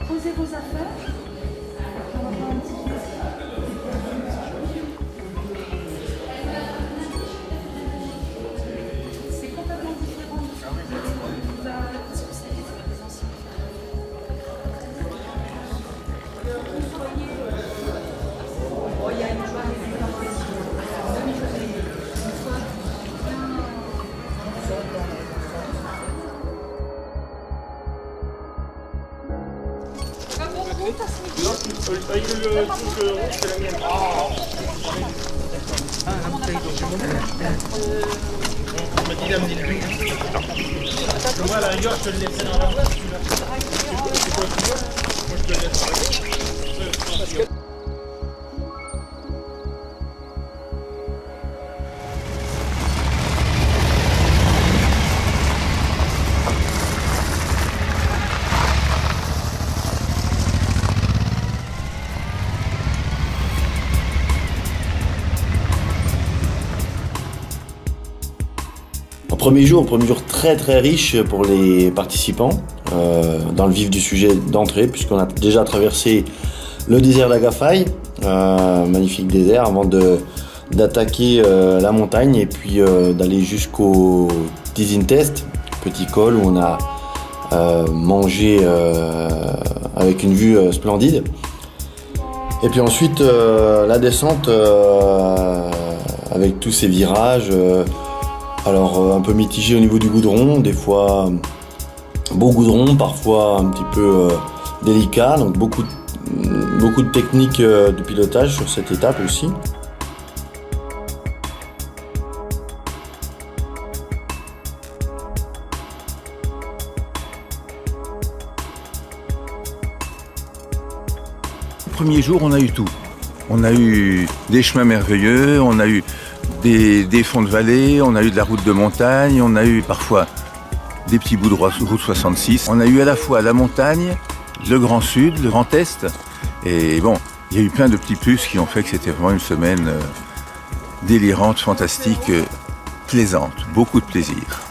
Posez vos affaires. On va faire un petit peu. C'est complètement différent de ce que vous avez spécialisé les anciens. Oh, il y a une joie Moi, à la rigueur, je te le laisserai dans la boîte. C'est quoi tu veux? Moi, je te le laisse. Premier jour très très riche pour les participants, dans le vif du sujet d'entrée, puisqu'on a déjà traversé le désert d'Agafay, magnifique désert, avant d'attaquer la montagne et puis d'aller jusqu'au Tizintest, petit col où on a mangé avec une vue splendide. Et puis ensuite la descente avec tous ces virages. Alors un peu mitigé au niveau du goudron, des fois beau goudron, parfois un petit peu délicat, donc beaucoup de techniques de pilotage sur cette étape aussi. Le premier jour, on a eu tout. On a eu des chemins merveilleux, on a eu des fonds de vallée, on a eu de la route de montagne, on a eu parfois des petits bouts de route 66. On a eu à la fois la montagne, le Grand Sud, le Grand Est. Et bon, il y a eu plein de petits plus qui ont fait que c'était vraiment une semaine délirante, fantastique, plaisante. Beaucoup de plaisir.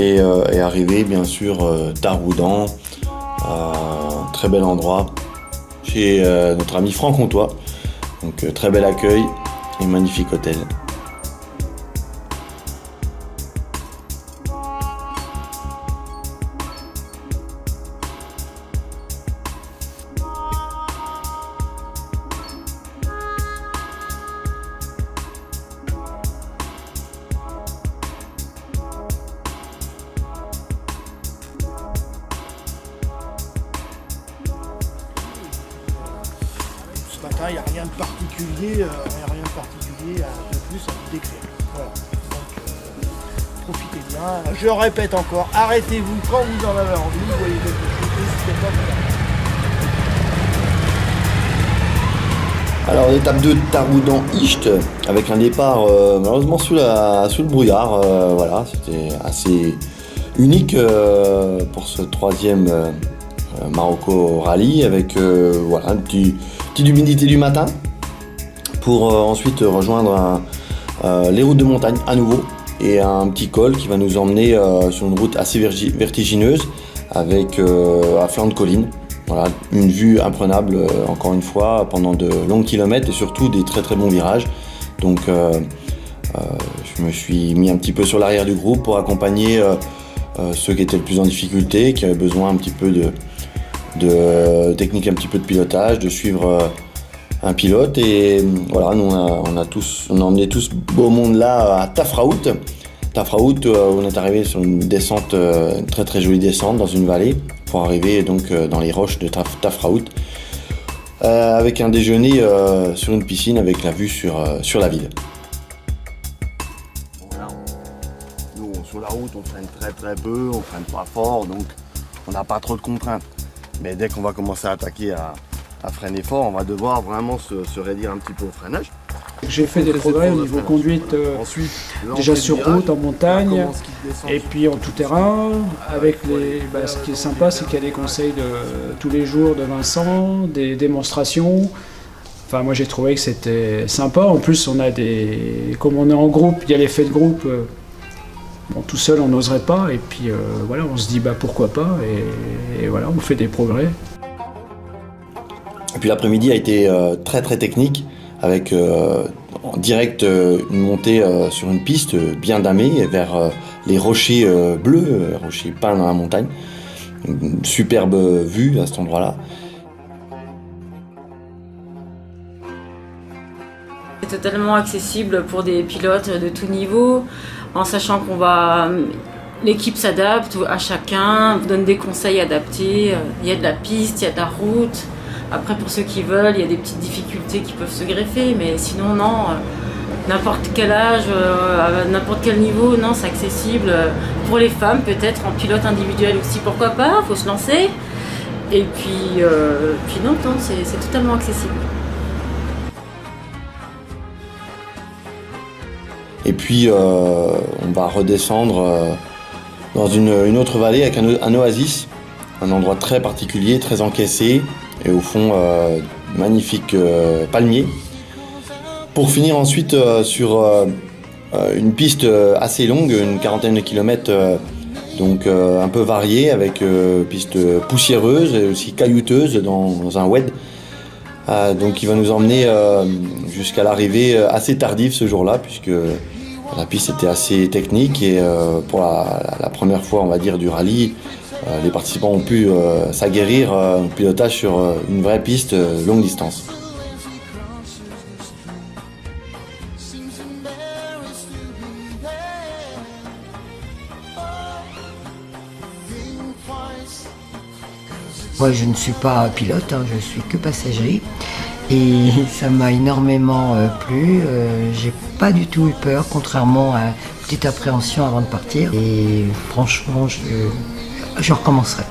Et arrivé bien sûr Taroudan, très bel endroit chez notre ami franc-comtois, donc très bel accueil et magnifique hôtel. Ce matin, il n'y a rien de particulier, de plus à vous décrire. Voilà. Donc, profitez bien. Je répète encore, arrêtez-vous quand vous en avez envie. Vous voyez quelque chose, n'hésitez pas à faire. Alors l'étape 2 de Taroudan-Isht, avec un départ malheureusement sous le brouillard, voilà, c'était assez unique pour ce troisième Marocco Rallye, avec voilà, une petite humidité du matin, pour ensuite rejoindre les routes de montagne à nouveau, et un petit col qui va nous emmener sur une route assez vertigineuse, avec à flanc de colline. Voilà, une vue imprenable encore une fois pendant de longs kilomètres et surtout des très très bons virages. Donc je me suis mis un petit peu sur l'arrière du groupe pour accompagner ceux qui étaient le plus en difficulté, qui avaient besoin un petit peu de technique, un petit peu de pilotage, de suivre un pilote. Et voilà, nous on a emmené tout ce beau monde là à Tafraout, Tafraout, on est arrivé sur une descente, une très très jolie descente dans une vallée pour arriver donc dans les roches de Tafraout avec un déjeuner sur une piscine avec la vue sur la ville. Voilà. Nous sur la route on freine très très peu, on freine pas fort donc on n'a pas trop de contraintes. Mais dès qu'on va commencer à attaquer à freiner fort, on va devoir vraiment se raidir un petit peu au freinage. J'ai fait des progrès au niveau conduite, Ensuite, déjà sur route, en montagne, et puis en tout terrain. Avec ce qui est sympa, c'est qu'il y a des conseils tous les jours de Vincent, des démonstrations. Enfin, moi j'ai trouvé que c'était sympa. En plus, comme on est en groupe, il y a l'effet de groupe. Bon, tout seul, on n'oserait pas. Et puis voilà, on se dit pourquoi pas. Et voilà, on fait des progrès. Et puis l'après-midi a été très très technique. Avec en direct une montée sur une piste bien damée vers les rochers bleus, les rochers peints dans la montagne. Une superbe vue à cet endroit-là. C'est totalement accessible pour des pilotes de tout niveau, en sachant l'équipe s'adapte à chacun, donne des conseils adaptés. Il y a de la piste, il y a de la route. Après, pour ceux qui veulent, il y a des petites difficultés qui peuvent se greffer, mais sinon, non, n'importe quel âge, à n'importe quel niveau, non, c'est accessible. Pour les femmes, peut-être en pilote individuel aussi, pourquoi pas, faut se lancer. Et puis non, c'est totalement accessible. Et puis, on va redescendre dans une autre vallée avec un oasis, un endroit très particulier, très encaissé. Et au fond, magnifique palmier. Pour finir ensuite sur une piste assez longue, une quarantaine de kilomètres, donc un peu variée, avec piste poussiéreuse et aussi caillouteuse dans un WED. Donc il va nous emmener jusqu'à l'arrivée assez tardive ce jour-là, puisque la piste était assez technique et pour la première fois, on va dire, du rallye, les participants ont pu s'aguerrir au pilotage sur une vraie piste longue distance. Moi, je ne suis pas pilote, je suis que passager. Et ça m'a énormément plu. J'ai pas du tout eu peur, contrairement à une petite appréhension avant de partir. Et franchement, je recommencerai.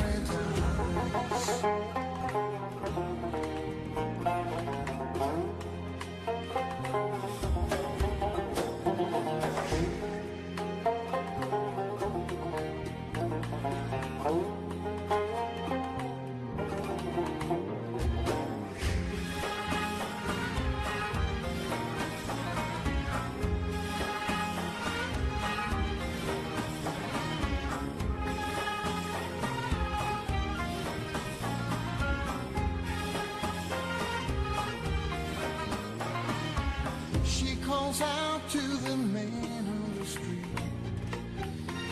calls out to the man on the street.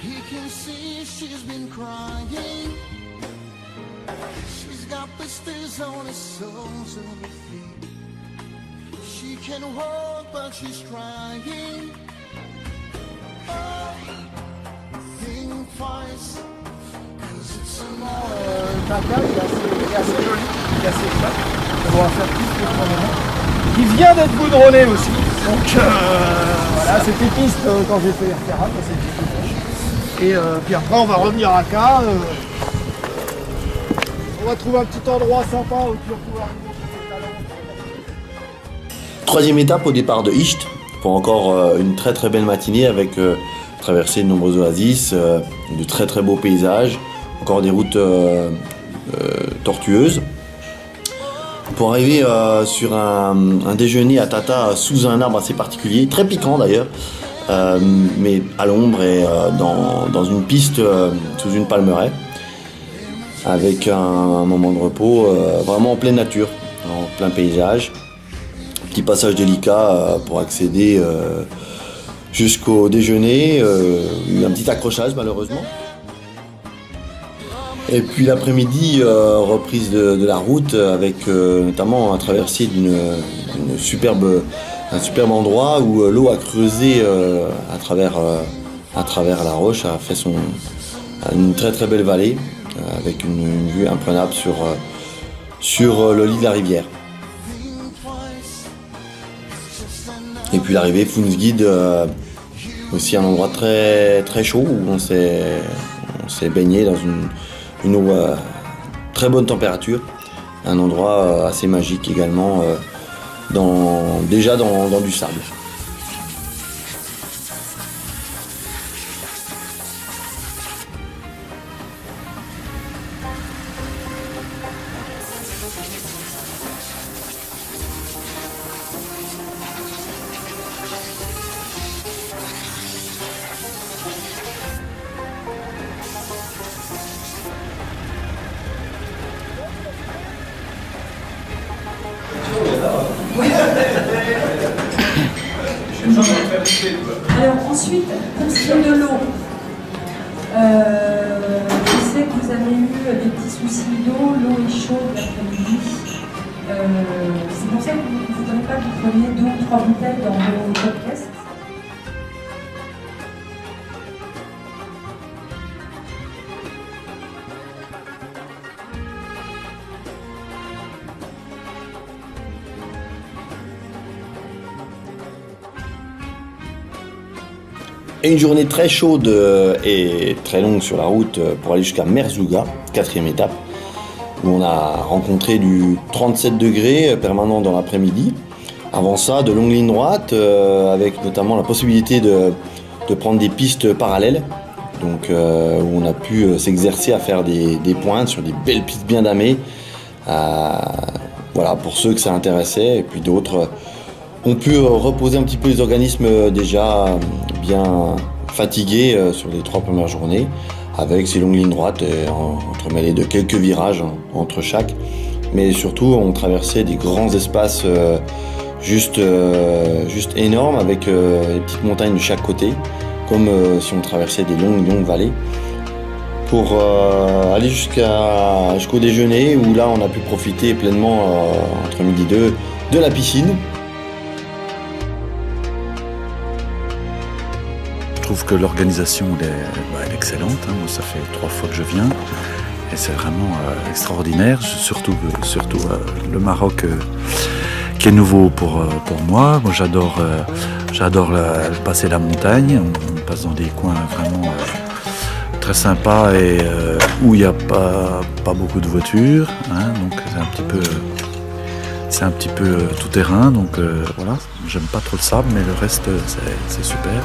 He can see she's been crying. She's got blisters on the soles of her feet. She can walk but she's trying. Oh, think twice, 'cause it's a Tata, il est assez joli, il est assez flat. On va faire plus pour le moment. Il vient d'être goudronné aussi. Donc voilà, c'était piste quand j'ai fait Terra, c'était piste. Et puis après on va revenir à K. On va trouver un petit endroit sympa où tu vas pouvoir Troisième étape au départ de Isht, pour encore une très très belle matinée avec traversée de nombreux oasis, de très très beaux paysages, encore des routes tortueuses. Pour arriver sur un déjeuner à Tata sous un arbre assez particulier, très piquant d'ailleurs, mais à l'ombre et dans une piste sous une palmeraie, avec un moment de repos vraiment en pleine nature, en plein paysage. Petit passage délicat pour accéder jusqu'au déjeuner, un petit accrochage malheureusement. Et puis l'après-midi, reprise de la route avec notamment un traversier un superbe endroit où l'eau a creusé à travers à travers la roche a fait une très très belle vallée avec une vue imprenable sur le lit de la rivière. Et puis l'arrivée Funzguid, aussi un endroit très très chaud où on s'est baigné dans une eau très bonne température. Un endroit assez magique également, déjà dans du sable. Alors ensuite, pour ce qui est de l'eau, je sais que vous avez eu des petits soucis d'eau, l'eau est chaude l'après-midi. C'est pour ça que vous ne voudrez pas que vous preniez 2 ou 3 bouteilles dans votre caisse. Et une journée très chaude et très longue sur la route pour aller jusqu'à Merzouga, 4e étape, où on a rencontré du 37 degrés permanent dans l'après-midi. Avant ça, de longues lignes droites, avec notamment la possibilité de prendre des pistes parallèles, donc où on a pu s'exercer à faire des pointes sur des belles pistes bien damées. Voilà, pour ceux que ça intéressait, et puis d'autres ont pu reposer un petit peu les organismes déjà bien fatigués sur les 3 premières journées, avec ces longues lignes droites entremêlées de quelques virages entre chaque. Mais surtout, on traversait des grands espaces juste énormes, avec des petites montagnes de chaque côté, comme si on traversait des longues vallées, pour aller jusqu'au déjeuner, où là on a pu profiter pleinement entre midi et 2 de la piscine. Je trouve que l'organisation elle est excellente, hein. Moi, ça fait 3 fois que je viens et c'est vraiment extraordinaire, surtout le Maroc qui est nouveau pour moi. Moi j'adore passer la montagne, on passe dans des coins vraiment très sympas et où il n'y a pas beaucoup de voitures, hein. Donc c'est un petit peu tout terrain, donc voilà, j'aime pas trop le sable mais le reste c'est super.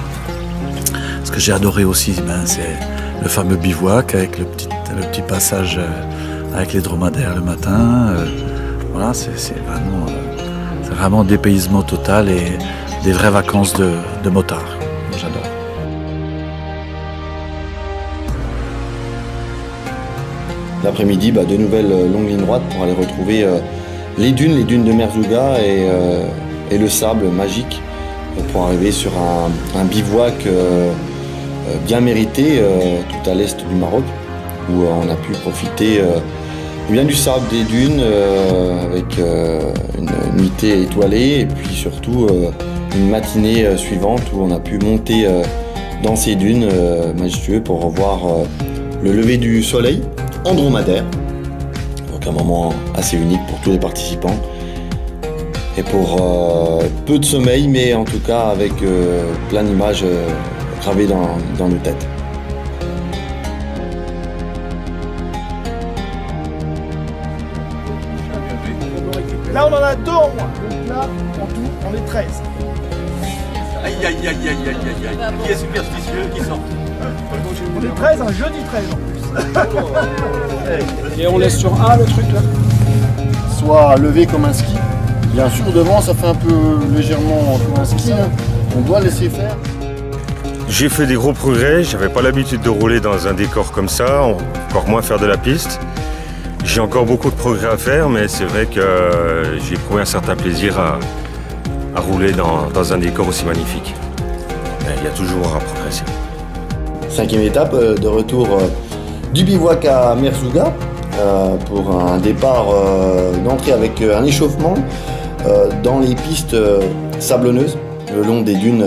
Ce que j'ai adoré aussi, c'est le fameux bivouac avec le petit passage avec les dromadaires le matin. Voilà, c'est vraiment dépaysement total et des vraies vacances de motard. J'adore. L'après-midi, de nouvelles longues lignes droites pour aller retrouver les dunes de Merzouga et le sable magique pour arriver sur un bivouac bien mérité tout à l'est du Maroc, où on a pu profiter bien du sable des dunes avec une nuitée étoilée et puis surtout une matinée suivante où on a pu monter dans ces dunes majestueuses pour revoir le lever du soleil en dromadaire. Donc un moment assez unique pour tous les participants. Et pour peu de sommeil, mais en tout cas avec plein d'images gravées dans nos têtes. Là, on en a 2 en moins. Donc là, en tout, on est 13. Aïe aïe aïe aïe aïe aïe aïe. Qui est superstitieux, qui sort? On est 13, un jeudi 13 en plus. Et on laisse sur A le truc là. Soit levé comme un ski. Bien sûr, devant, ça fait un peu légèrement comme un ski. Hein. On doit laisser faire. J'ai fait des gros progrès. J'avais pas l'habitude de rouler dans un décor comme ça, encore moins faire de la piste. J'ai encore beaucoup de progrès à faire, mais c'est vrai que j'ai éprouvé un certain plaisir à rouler dans un décor aussi magnifique. Mais il y a toujours à progresser. 5e étape de retour du bivouac à Merzouga pour un départ d'entrée avec un échauffement dans les pistes sablonneuses le long des dunes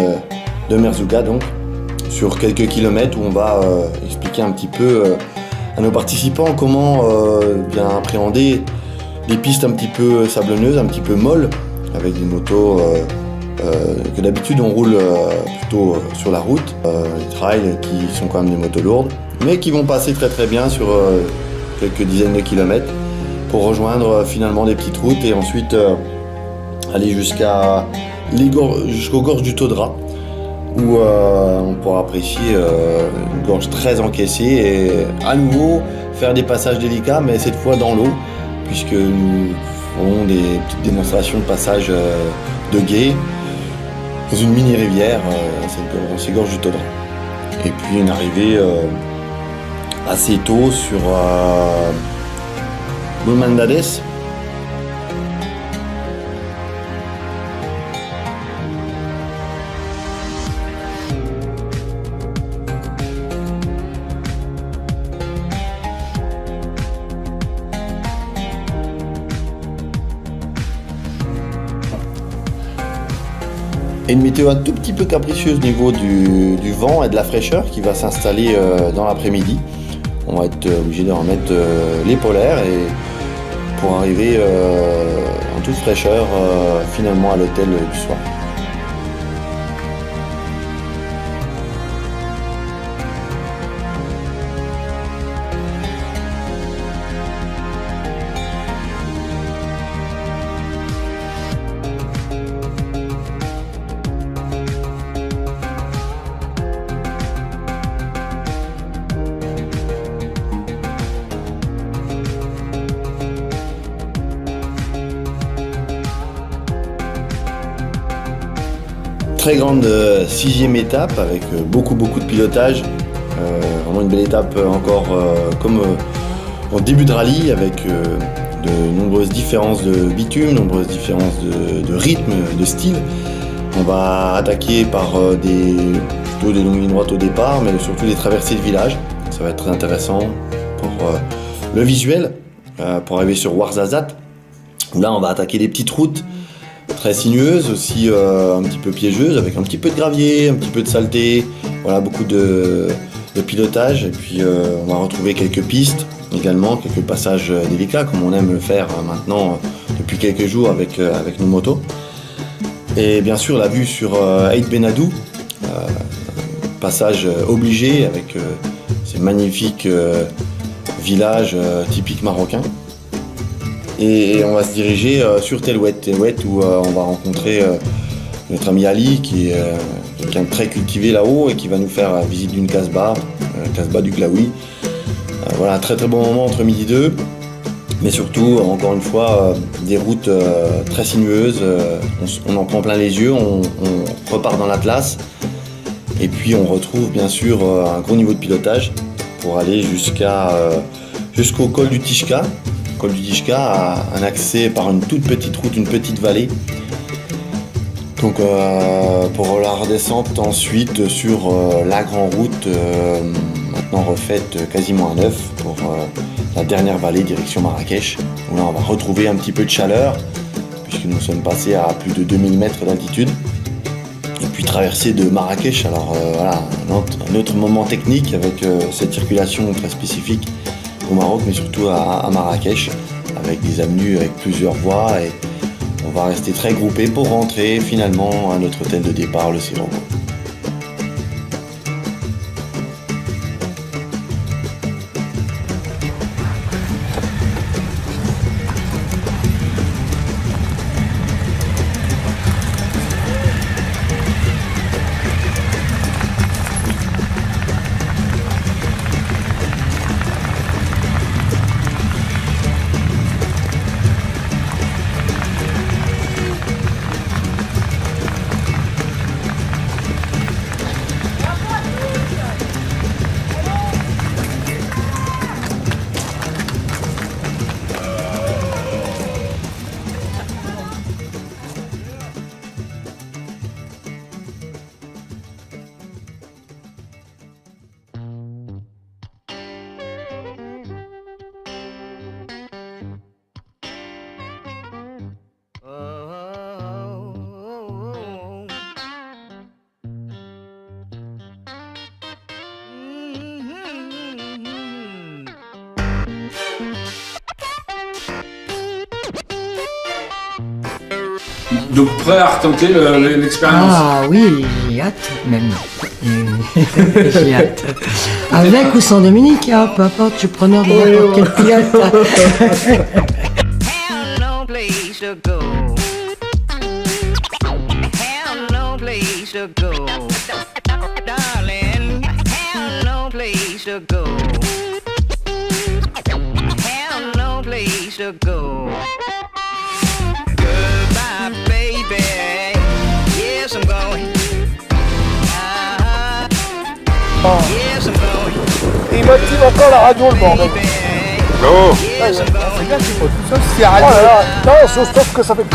de Merzouga, donc sur quelques kilomètres où on va expliquer un petit peu à nos participants comment bien appréhender des pistes un petit peu sablonneuses, un petit peu molles, avec des motos que d'habitude on roule plutôt sur la route, les trails qui sont quand même des motos lourdes, mais qui vont passer très très bien sur quelques dizaines de kilomètres pour rejoindre finalement des petites routes et ensuite aller jusqu'aux gorges du Taudras où on pourra apprécier une gorge très encaissée et à nouveau faire des passages délicats mais cette fois dans l'eau puisque nous ferons des petites démonstrations de passage de gué dans une mini rivière, ces gorges du Taudras. Et puis une arrivée assez tôt sur Bulmandades. Et une météo un tout petit peu capricieuse au niveau du vent et de la fraîcheur qui va s'installer dans l'après-midi. On va être obligé de remettre les polaires et pour arriver en toute fraîcheur finalement à l'hôtel du soir. Très grande 6e étape avec beaucoup de pilotage, vraiment une belle étape encore comme au début de rallye avec de nombreuses différences de bitume, nombreuses différences de rythme, de style. On va attaquer par plutôt des longues lignes droites au départ mais surtout des traversées de village, ça va être très intéressant pour le visuel, pour arriver sur Ouarzazate où là on va attaquer des petites routes très sinueuse, aussi un petit peu piégeuse, avec un petit peu de gravier, un petit peu de saleté, voilà, beaucoup de pilotage. Et puis on va retrouver quelques pistes également, quelques passages délicats, comme on aime le faire maintenant depuis quelques jours avec nos motos. Et bien sûr la vue sur Aït Benadou, passage obligé avec ces magnifiques villages typiques marocains. Et on va se diriger sur Telouet où on va rencontrer notre ami Ali qui est quelqu'un de très cultivé là-haut et qui va nous faire visite d'une Casbah du Glaoui. Voilà, très très bon moment entre midi et 2, mais surtout encore une fois des routes très sinueuses, on en prend plein les yeux, on repart dans l'Atlas et puis on retrouve bien sûr un gros niveau de pilotage pour aller jusqu'au col du Tishka. Le col du Tishka a un accès par une toute petite route, une petite vallée. Donc pour la redescente ensuite sur la grande route, maintenant refaite quasiment à neuf pour la dernière vallée direction Marrakech, où là on va retrouver un petit peu de chaleur puisque nous sommes passés à plus de 2000 mètres d'altitude. Et puis traversée de Marrakech, alors voilà, un autre moment technique avec cette circulation très spécifique au Maroc, mais surtout à Marrakech, avec des avenues avec plusieurs voies, et on va rester très groupés pour rentrer finalement à notre hôtel de départ, le Sirocco. Donc prêt à retenter l'expérience? Ah oui, j'ai hâte même. J'ai hâte. Avec ou sans Dominique, hein, peu importe, je suis preneur de n'importe quel pilote. Et il m'active encore la radio, le bordel. Oh. C'est bien qu'il faut tout ça, c'est la radio. Oh là là. Non, sauf que ça fait...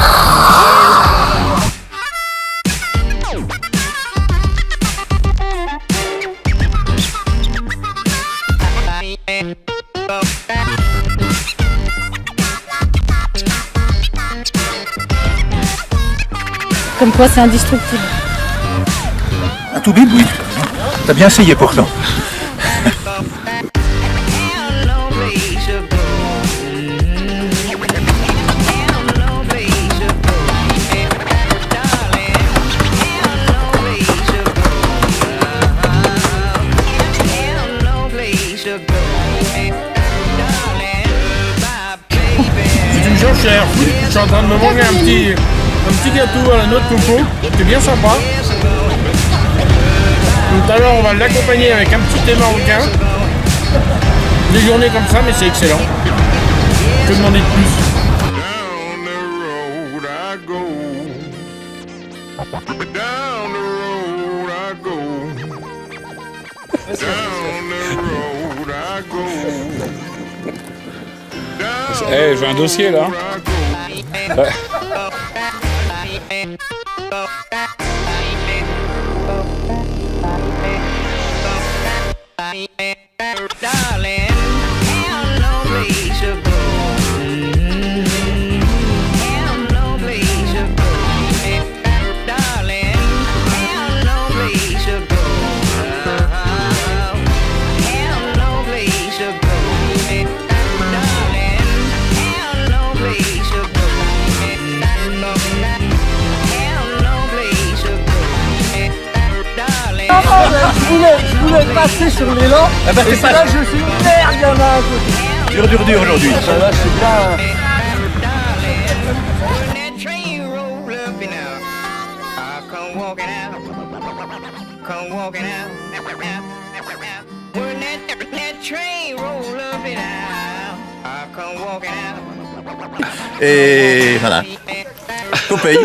Comme quoi c'est indestructible. Un tout bide, oui. T'as bien essayé pourtant. Si tu me cherches cher, je suis en train de me manger un petit gâteau à la noix de coco, c'est bien sympa. Tout à l'heure on va l'accompagner avec un petit thé marocain. Des journées comme ça, mais c'est excellent. Que demander de plus? Eh, j'ai un dossier là. Ouais. Je voulais passer sur l'élan, et là je suis merde, il y en a un côté. Dur aujourd'hui. Ça va, c'est bien. Et voilà. Qu'on paye.